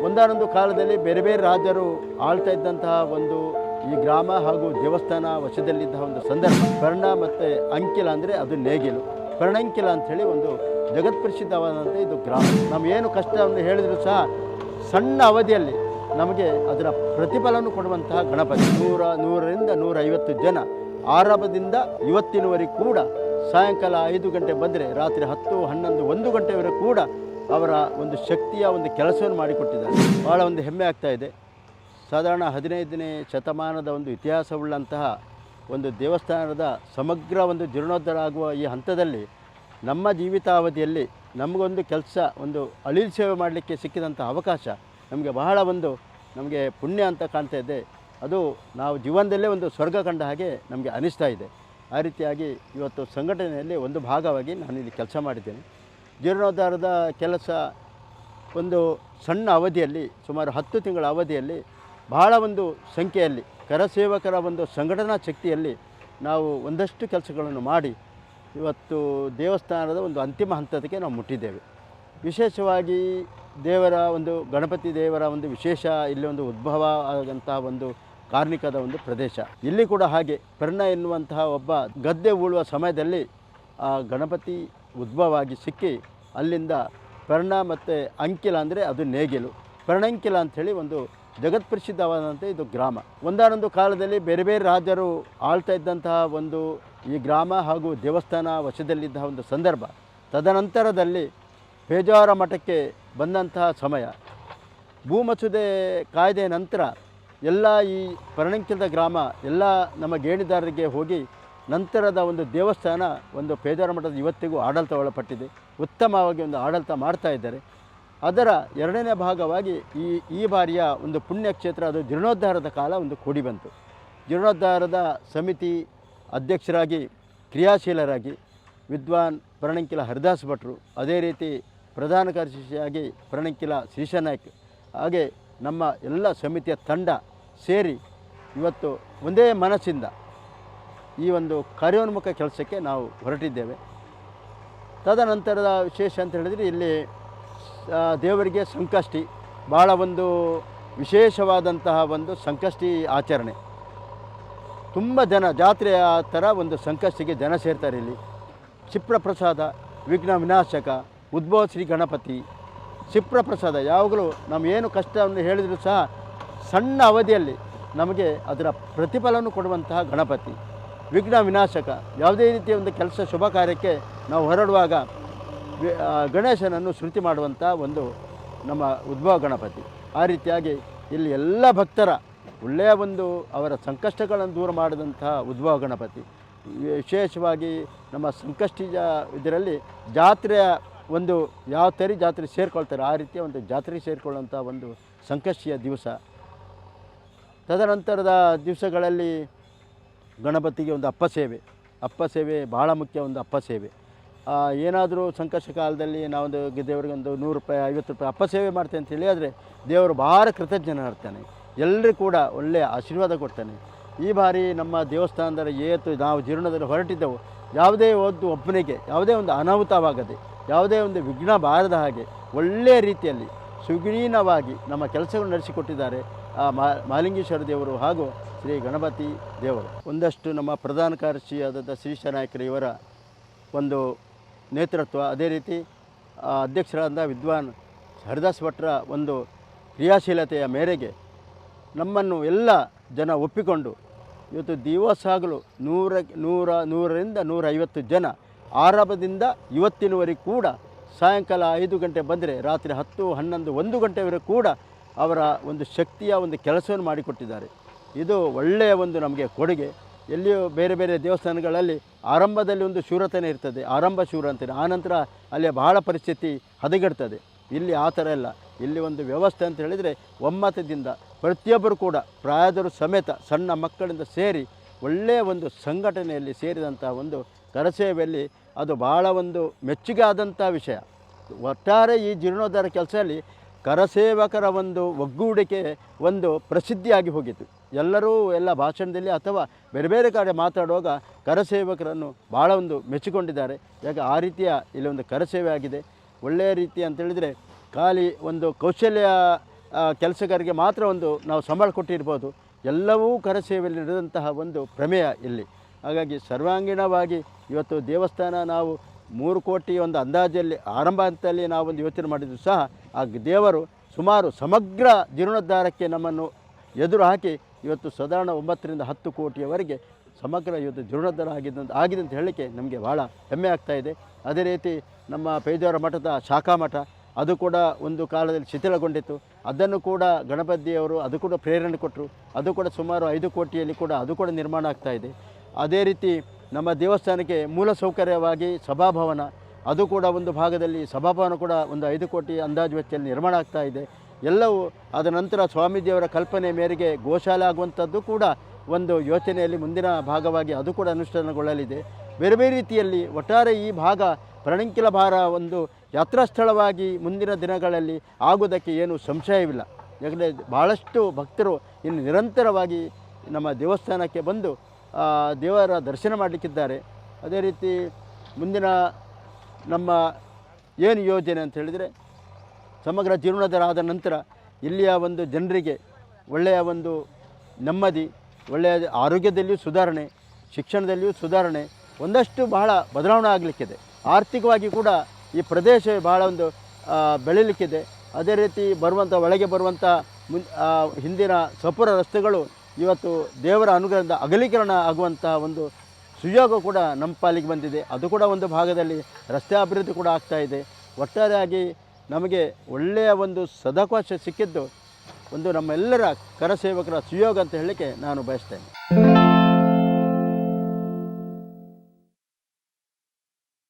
ಒಂದಾನೊಂದು ಕಾಲದಲ್ಲಿ ಬೇರೆ ಬೇರೆ ರಾಜರು ಆಳ್ತಾ ಇದ್ದಂತಹ ಒಂದು ಈ ಗ್ರಾಮ ಹಾಗೂ ದೇವಸ್ಥಾನ ವಶದಲ್ಲಿದ್ದಂತಹ ಒಂದು ಸಂದರ್ಭ. ಪರ್ಣ ಮತ್ತು ಅಂಕಿಲ ಅಂದರೆ ಅದು ನೇಗಿಲು, ಪರ್ಣಂಕಿಲ ಅಂಥೇಳಿ ಒಂದು ಜಗತ್ಪ್ರಸಿದ್ಧವಾದಂಥ ಇದು ಗ್ರಾಮ. ನಾವು ಏನು ಕಷ್ಟವನ್ನು ಹೇಳಿದರೂ ಸಹ ಸಣ್ಣ ಅವಧಿಯಲ್ಲಿ ನಮಗೆ ಅದರ ಪ್ರತಿಫಲವನ್ನು ಕೊಡುವಂತಹ ಗಣಪತಿ. 100ರಿಂದ 150 ಜನ ಆರಂಭದಿಂದ ಇವತ್ತಿನವರೆಗೂ ಕೂಡ ಸಾಯಂಕಾಲ 5 ಗಂಟೆ ಬಂದರೆ ರಾತ್ರಿ 10, 11, 1 ಗಂಟೆವರೆಗೂ ಕೂಡ ಅವರ ಒಂದು ಶಕ್ತಿಯ ಒಂದು ಕೆಲಸವನ್ನು ಮಾಡಿಕೊಟ್ಟಿದ್ದಾರೆ. ಭಾಳ ಒಂದು ಹೆಮ್ಮೆ ಆಗ್ತಾ ಇದೆ. ಸಾಧಾರಣ 15ನೇ ಶತಮಾನದ ಒಂದು ಇತಿಹಾಸವುಳ್ಳಂತಹ ಒಂದು ದೇವಸ್ಥಾನದ ಸಮಗ್ರ ಒಂದು ಜೀರ್ಣೋದ್ಧಾರ ಆಗುವ ಈ ಹಂತದಲ್ಲಿ ನಮ್ಮ ಜೀವಿತಾವಧಿಯಲ್ಲಿ ನಮಗೊಂದು ಕೆಲಸ, ಒಂದು ಅಳಿಲು ಸೇವೆ ಮಾಡಲಿಕ್ಕೆ ಸಿಕ್ಕಿದಂಥ ಅವಕಾಶ ನಮಗೆ ಬಹಳ ಒಂದು ನಮಗೆ ಪುಣ್ಯ ಅಂತ ಕಾಣ್ತಾ ಇದೆ. ಅದು ನಾವು ಜೀವನದಲ್ಲೇ ಒಂದು ಸ್ವರ್ಗ ಕಂಡ ಹಾಗೆ ನಮಗೆ ಅನಿಸ್ತಾ ಇದೆ. ಆ ರೀತಿಯಾಗಿ ಇವತ್ತು ಸಂಘಟನೆಯಲ್ಲಿ ಒಂದು ಭಾಗವಾಗಿ ನಾನಿಲ್ಲಿ ಕೆಲಸ ಮಾಡಿದ್ದೇನೆ. ಜೀರ್ಣೋದ್ಧಾರದ ಕೆಲಸ ಒಂದು ಸಣ್ಣ ಅವಧಿಯಲ್ಲಿ, ಸುಮಾರು 10 ತಿಂಗಳ ಅವಧಿಯಲ್ಲಿ ಬಹಳ ಒಂದು ಸಂಖ್ಯೆಯಲ್ಲಿ ಕರಸೇವಕರ ಒಂದು ಸಂಘಟನಾ ಶಕ್ತಿಯಲ್ಲಿ ನಾವು ಒಂದಷ್ಟು ಕೆಲಸಗಳನ್ನು ಮಾಡಿ ಇವತ್ತು ದೇವಸ್ಥಾನದ ಒಂದು ಅಂತಿಮ ಹಂತಕ್ಕೆ ನಾವು ಮುಟ್ಟಿದ್ದೇವೆ. ವಿಶೇಷವಾಗಿ ದೇವರ ಒಂದು ಗಣಪತಿ ದೇವರ ಒಂದು ವಿಶೇಷ ಇಲ್ಲಿ ಒಂದು ಉದ್ಭವ ಆದಂತಹ ಒಂದು ಕಾರ್ಣಿಕದ ಒಂದು ಪ್ರದೇಶ. ಇಲ್ಲಿ ಕೂಡ ಹಾಗೆ ಪರ್ಣ ಎನ್ನುವಂತಹ ಒಬ್ಬ ಗದ್ದೆ ಉಳುವ ಸಮಯದಲ್ಲಿ ಆ ಗಣಪತಿ ಉದ್ಭವ ಆಗಿ ಸಿಕ್ಕಿ ಅಲ್ಲಿಂದ ಪರ್ಣ ಮತ್ತು ಅಂಕಿಲ ಅಂದರೆ ಅದು ನೇಗಿಲು, ಪರ್ಣಂಕಿಲ ಅಂಥೇಳಿ ಒಂದು ಜಗತ್ಪ್ರಸಿದ್ಧವಾದಂಥ ಇದು ಗ್ರಾಮ. ಒಂದಾನೊಂದು ಕಾಲದಲ್ಲಿ ಬೇರೆ ಬೇರೆ ರಾಜರು ಆಳ್ತಾ ಇದ್ದಂತಹ ಒಂದು ಈ ಗ್ರಾಮ ಹಾಗೂ ದೇವಸ್ಥಾನ ವಶದಲ್ಲಿದ್ದ ಒಂದು ಸಂದರ್ಭ. ತದನಂತರದಲ್ಲಿ ಪೇಜಾವರ ಮಠಕ್ಕೆ ಬಂದಂತಹ ಸಮಯ, ಭೂಮಸೂದೆ ಕಾಯ್ದೆ ನಂತರ ಎಲ್ಲ ಈ ಪರ್ಣಂಕಿಲದ ಗ್ರಾಮ ಎಲ್ಲ ನಮ್ಮ ಗೇಣಿದಾರರಿಗೆ ಹೋಗಿ ನಂತರದ ಒಂದು ದೇವಸ್ಥಾನ ಒಂದು ಪೇಜಾವರ ಮಠದ ಇವತ್ತಿಗೂ ಆಡಳಿತ ಒಳಪಟ್ಟಿದೆ. ಉತ್ತಮವಾಗಿ ಒಂದು ಆಡಳಿತ ಮಾಡ್ತಾ ಇದ್ದಾರೆ. ಅದರ 2ನೇ ಭಾಗವಾಗಿ ಈ ಬಾರಿಯ ಒಂದು ಪುಣ್ಯಕ್ಷೇತ್ರ ಅದು ಜೀರ್ಣೋದ್ಧಾರದ ಕಾಲ ಒಂದು ಕೂಡಿ ಬಂತು. ಜೀರ್ಣೋದ್ಧಾರದ ಸಮಿತಿ ಅಧ್ಯಕ್ಷರಾಗಿ ಕ್ರಿಯಾಶೀಲರಾಗಿ ವಿದ್ವಾನ್ ಪರ್ಣಂಕಿಲ ಹರಿದಾಸ್ ಭಟ್ರು, ಅದೇ ರೀತಿ ಪ್ರಧಾನ ಕಾರ್ಯದರ್ಶಿಯಾಗಿ ಪರ್ಣಂಕಿಲ ಶ್ರೀಶನಾಯ್ಕ್, ಹಾಗೆ ನಮ್ಮ ಎಲ್ಲ ಸಮಿತಿಯ ತಂಡ ಸೇರಿ ಇವತ್ತು ಒಂದೇ ಮನಸ್ಸಿಂದ ಈ ಒಂದು ಕಾರ್ಯೋನ್ಮುಖ ಕೆಲಸಕ್ಕೆ ನಾವು ಹೊರಟಿದ್ದೇವೆ. ತದನಂತರದ ವಿಶೇಷ ಅಂತ ಹೇಳಿದರೆ ಇಲ್ಲಿ ದೇವರಿಗೆ ಸಂಕಷ್ಟಿ, ಭಾಳ ಒಂದು ವಿಶೇಷವಾದಂತಹ ಒಂದು ಸಂಕಷ್ಟಿ ಆಚರಣೆ. ತುಂಬ ಜನ ಜಾತ್ರೆಯ ಥರ ಒಂದು ಸಂಕಷ್ಟಿಗೆ ಜನ ಸೇರ್ತಾರೆ. ಇಲ್ಲಿ ಕ್ಷಿಪ್ರಪ್ರಸಾದ, ವಿಘ್ನ ವಿನಾಶಕ, ಉದ್ಭವ ಶ್ರೀ ಗಣಪತಿ, ಕ್ಷಿಪ್ರಪ್ರಸಾದ ಯಾವಾಗಲೂ ನಾವು ಏನು ಕಷ್ಟವನ್ನು ಹೇಳಿದರೂ ಸಹ ಸಣ್ಣ ಅವಧಿಯಲ್ಲಿ ನಮಗೆ ಅದರ ಪ್ರತಿಫಲವನ್ನು ಕೊಡುವಂತಹ ಗಣಪತಿ. ವಿಘ್ನ ವಿನಾಶಕ, ಯಾವುದೇ ರೀತಿಯ ಒಂದು ಕೆಲಸ ಶುಭ ಕಾರ್ಯಕ್ಕೆ ನಾವು ಹೊರಡುವಾಗ ಗಣೇಶನನ್ನು ಶ್ರುತಿ ಮಾಡುವಂಥ ಒಂದು ನಮ್ಮ ಉದ್ಭವ ಗಣಪತಿ. ಆ ರೀತಿಯಾಗಿ ಇಲ್ಲಿ ಎಲ್ಲ ಭಕ್ತರ ಒಳ್ಳೆಯ ಒಂದು ಅವರ ಸಂಕಷ್ಟಗಳನ್ನು ದೂರ ಮಾಡಿದಂತಹ ಉದ್ಭವ ಗಣಪತಿ. ವಿಶೇಷವಾಗಿ ನಮ್ಮ ಸಂಕಷ್ಟಿ ಇದರಲ್ಲಿ ಜಾತ್ರೆಯ ಒಂದು ಯಾವ ಥರ ಜಾತ್ರೆ ಸೇರಿಕೊಳ್ತಾರೆ ಆ ರೀತಿಯ ಒಂದು ಜಾತ್ರೆಗೆ ಸೇರಿಕೊಳ್ಳುವಂಥ ಒಂದು ಸಂಕಷ್ಟಿಯ ದಿವಸ. ತದನಂತರದ ದಿವಸಗಳಲ್ಲಿ ಗಣಪತಿಗೆ ಒಂದು ಅಪ್ಪಸೇವೆ ಭಾಳ ಮುಖ್ಯ. ಒಂದು ಅಪ್ಪಸೇವೆ ಏನಾದರೂ ಸಂಕಷ್ಟ ಕಾಲದಲ್ಲಿ ನಾವೊಂದು ದೇವರಿಗೆ ಒಂದು 100 ರೂಪಾಯಿ 50 ರೂಪಾಯಿ ಅಪ್ಪಸೇವೆ ಮಾಡ್ತೇವೆ ಅಂತ ಹೇಳಿದರೆ ದೇವರು ಭಾಳ ಕೃತಜ್ಞನಾಗ್ತಾನೆ, ಎಲ್ಲರೂ ಕೂಡ ಒಳ್ಳೆಯ ಆಶೀರ್ವಾದ ಕೊಡ್ತಾನೆ. ಈ ಬಾರಿ ನಮ್ಮ ದೇವಸ್ಥಾನದಲ್ಲಿ ನಾವು ಜೀರ್ಣದಲ್ಲಿ ಹೊರಟಿದ್ದೆವು, ಯಾವುದೇ ಒಂದು ಒಬ್ಬನಿಗೆ ಯಾವುದೇ ಒಂದು ಅನಾಹುತವಾಗದೆ, ಯಾವುದೇ ಒಂದು ವಿಘ್ನ ಬಾರದ ಹಾಗೆ ಒಳ್ಳೆಯ ರೀತಿಯಲ್ಲಿ ಸುಗುಣೀನವಾಗಿ ನಮ್ಮ ಕೆಲಸಗಳು ನಡೆಸಿಕೊಟ್ಟಿದ್ದಾರೆ ಮಹಾಲಿಂಗೇಶ್ವರ ದೇವರು ಹಾಗೂ ಶ್ರೀ ಗಣಪತಿ ದೇವರು. ಒಂದಷ್ಟು ನಮ್ಮ ಪ್ರಧಾನ ಕಾರ್ಯದರ್ಶಿಯಾದ ಶ್ರೀಶನಾಯ್ಕರು ಇವರ ಒಂದು ನೇತೃತ್ವ, ಅದೇ ರೀತಿ ಅಧ್ಯಕ್ಷರಾದ ವಿದ್ವಾನ್ ಹರಿದಾಸ್ ಭಟ್ರ ಒಂದು ಕ್ರಿಯಾಶೀಲತೆಯ ಮೇರೆಗೆ ನಮ್ಮನ್ನು ಎಲ್ಲ ಜನ ಒಪ್ಪಿಕೊಂಡು ಇವತ್ತು ದಿವಸಾಗಲೂ 100ರಿಂದ 150 ಜನ ಆರಂಭದಿಂದ ಇವತ್ತಿನವರೆಗೂ ಕೂಡ ಸಾಯಂಕಾಲ 5 ಗಂಟೆ ಬಂದರೆ ರಾತ್ರಿ 10, 11, 1 ಗಂಟೆವರೆಗೂ ಕೂಡ ಅವರ ಒಂದು ಶಕ್ತಿಯ ಒಂದು ಕೆಲಸವನ್ನು ಮಾಡಿಕೊಟ್ಟಿದ್ದಾರೆ. ಇದು ಒಳ್ಳೆಯ ಒಂದು ನಮಗೆ ಕೊಡುಗೆ. ಎಲ್ಲಿಯೂ ಬೇರೆ ಬೇರೆ ದೇವಸ್ಥಾನಗಳಲ್ಲಿ ಆರಂಭದಲ್ಲಿ ಒಂದು ಶೂರತನೇ ಇರ್ತದೆ, ಆರಂಭ ಶೂರ ಅಂತಾರೆ, ಆನಂತರ ಅಲ್ಲಿ ಬಹಳ ಪರಿಸ್ಥಿತಿ ಹದಗೆಡ್ತದೆ. ಇಲ್ಲಿ ಆ ಥರ ಇಲ್ಲ. ಇಲ್ಲಿ ಒಂದು ವ್ಯವಸ್ಥೆ ಅಂತ ಹೇಳಿದರೆ ಒಮ್ಮತದಿಂದ ಪ್ರತಿಯೊಬ್ಬರು ಕೂಡ ಪ್ರಾಯದವರು ಸಮೇತ ಸಣ್ಣ ಮಕ್ಕಳಿಂದ ಸೇರಿ ಒಳ್ಳೆಯ ಒಂದು ಸಂಘಟನೆಯಲ್ಲಿ ಸೇರಿದಂಥ ಒಂದು ಕರಸೇವೆಯಲ್ಲಿ ಅದು ಭಾಳ ಒಂದು ಮೆಚ್ಚುಗೆ ಆದಂಥ ವಿಷಯ. ಒಟ್ಟಾರೆ ಈ ಜೀರ್ಣೋದ್ಧಾರ ಕೆಲಸದಲ್ಲಿ ಕರಸೇವಕರ ಒಂದು ಒಗ್ಗೂಡಿಕೆ ಒಂದು ಪ್ರಸಿದ್ಧಿಯಾಗಿ ಹೋಗಿತ್ತು. ಎಲ್ಲರೂ ಎಲ್ಲ ಭಾಷಣದಲ್ಲಿ ಅಥವಾ ಬೇರೆ ಬೇರೆ ಕಡೆ ಮಾತಾಡುವಾಗ ಕರಸೇವಕರನ್ನು ಭಾಳ ಒಂದು ಮೆಚ್ಚಿಕೊಂಡಿದ್ದಾರೆ. ಯಾಕೆ ಆ ರೀತಿಯ ಇಲ್ಲಿ ಒಂದು ಕರಸೇವೆ ಆಗಿದೆ. ಒಳ್ಳೆಯ ರೀತಿ ಅಂತ ಹೇಳಿದರೆ ಖಾಲಿ ಒಂದು ಕೌಶಲ್ಯ ಕೆಲಸಗಾರರಿಗೆ ಮಾತ್ರ ಒಂದು ನಾವು ಸಂಬಳ ಕೊಟ್ಟಿರ್ಬೋದು. ಎಲ್ಲವೂ ಕರಸೇವೆಯಲ್ಲಿ ನಡೆದಂತಹ ಒಂದು ಪ್ರಮೇಯ ಇಲ್ಲಿ. ಹಾಗಾಗಿ ಸರ್ವಾಂಗೀಣವಾಗಿ ಇವತ್ತು ದೇವಸ್ಥಾನ ನಾವು 3 ಕೋಟಿ ಒಂದು ಅಂದಾಜಲ್ಲಿ ಆರಂಭ ಹಂತದಲ್ಲಿ ನಾವೊಂದು ಯೋಚನೆ ಮಾಡಿದ್ದು ಸಹ ಆ ದೇವರು ಸುಮಾರು ಸಮಗ್ರ ಜೀರ್ಣೋದ್ಧಾರಕ್ಕೆ ನಮ್ಮನ್ನು ಎದುರು ಹಾಕಿ ಇವತ್ತು ಸಾಧಾರಣ 9 ರಿಂದ 10 ಕೋಟಿಯವರೆಗೆ ಸಮಗ್ರ ಇವತ್ತು ಜೀರ್ಣೋದ್ಧಾರ ಆಗಿದೆ ಅಂತ ಹೇಳಲಿಕ್ಕೆ ನಮಗೆ ಭಾಳ ಹೆಮ್ಮೆ ಆಗ್ತಾ ಇದೆ. ಅದೇ ರೀತಿ ನಮ್ಮ ಪೇಜಾವರ ಮಠದ ಶಾಖಾ ಮಠ ಅದು ಕೂಡ ಒಂದು ಕಾಲದಲ್ಲಿ ಶಿಥಿಲಗೊಂಡಿತ್ತು. ಅದನ್ನು ಕೂಡ ಗಣಪತಿಯವರು ಅದು ಕೂಡ ಪ್ರೇರಣೆ ಕೊಟ್ಟರು. ಅದು ಕೂಡ ಸುಮಾರು 5 ಕೋಟಿಯಲ್ಲಿ ಕೂಡ ಅದು ಕೂಡ ನಿರ್ಮಾಣ ಆಗ್ತಾ ಇದೆ. ಅದೇ ರೀತಿ ನಮ್ಮ ದೇವಸ್ಥಾನಕ್ಕೆ ಮೂಲಸೌಕರ್ಯವಾಗಿ ಸಭಾಭವನ ಅದು ಕೂಡ ಒಂದು ಭಾಗದಲ್ಲಿ ಸಭಾಭವನ ಕೂಡ ಒಂದು 5 ಕೋಟಿ ಅಂದಾಜು ವೆಚ್ಚದಲ್ಲಿ ನಿರ್ಮಾಣ ಆಗ್ತಾ ಇದೆ. ಎಲ್ಲವೂ ಅದ ನಂತರ ಸ್ವಾಮೀಜಿಯವರ ಕಲ್ಪನೆ ಮೇರೆಗೆ ಗೋಶಾಲೆ ಆಗುವಂಥದ್ದು ಕೂಡ ಒಂದು ಯೋಚನೆಯಲ್ಲಿ ಮುಂದಿನ ಭಾಗವಾಗಿ ಅದು ಕೂಡ ಅನುಷ್ಠಾನಗೊಳ್ಳಲಿದೆ. ಬೇರೆ ಬೇರೆ ರೀತಿಯಲ್ಲಿ ಒಟ್ಟಾರೆ ಈ ಭಾಗ ಪರಣಂಕಿಲ ಭಾರ ಒಂದು ಯಾತ್ರಾ ಸ್ಥಳವಾಗಿ ಮುಂದಿನ ದಿನಗಳಲ್ಲಿ ಆಗುವುದಕ್ಕೆ ಏನು ಸಂಶಯವಿಲ್ಲ. ಯಾಕಂದರೆ ಭಾಳಷ್ಟು ಭಕ್ತರು ಇನ್ನು ನಿರಂತರವಾಗಿ ನಮ್ಮ ದೇವಸ್ಥಾನಕ್ಕೆ ಬಂದು ದೇವರ ದರ್ಶನ ಮಾಡಲಿಕ್ಕಿದ್ದಾರೆ. ಅದೇ ರೀತಿ ಮುಂದಿನ ನಮ್ಮ ಏನು ಯೋಜನೆ ಅಂತ ಹೇಳಿದರೆ ಸಮಗ್ರ ಜೀರ್ಣೋದ್ಧಾರ ಆದ ನಂತರ ಇಲ್ಲಿಯ ಒಂದು ಜನರಿಗೆ ಒಳ್ಳೆಯ ಒಂದು ನೆಮ್ಮದಿ, ಒಳ್ಳೆಯ ಆರೋಗ್ಯದಲ್ಲಿಯೂ ಸುಧಾರಣೆ, ಶಿಕ್ಷಣದಲ್ಲಿಯೂ ಸುಧಾರಣೆ, ಒಂದಷ್ಟು ಬಹಳ ಬದಲಾವಣೆ ಆಗಲಿಕ್ಕಿದೆ. ಆರ್ಥಿಕವಾಗಿ ಕೂಡ ಈ ಪ್ರದೇಶ ಬಹಳ ಒಂದು ಬೆಳೀಲಿಕ್ಕಿದೆ. ಅದೇ ರೀತಿ ಒಳಗೆ ಬರುವಂಥ ಹಿಂದಿನ ಸಪುರ ರಸ್ತೆಗಳು ಇವತ್ತು ದೇವರ ಅನುಗ್ರಹದಿಂದ ಅಗಲೀಕರಣ ಆಗುವಂಥ ಒಂದು ಸುಯೋಗ ಕೂಡ ನಮ್ಮ ಪಾಲಿಗೆ ಬಂದಿದೆ. ಅದು ಕೂಡ ಒಂದು ಭಾಗದಲ್ಲಿ ರಸ್ತೆ ಅಭಿವೃದ್ಧಿ ಕೂಡ ಆಗ್ತಾಯಿದೆ. ಒಟ್ಟಾರೆಯಾಗಿ ನಮಗೆ ಒಳ್ಳೆಯ ಒಂದು ಸದಾವಕಾಶ ಸಿಕ್ಕಿದ್ದು ಒಂದು ನಮ್ಮೆಲ್ಲರ ಕರಸೇವಕರ ಸುಯೋಗ ಅಂತ ಹೇಳಲಿಕ್ಕೆ ನಾನು ಬಯಸ್ತೇನೆ.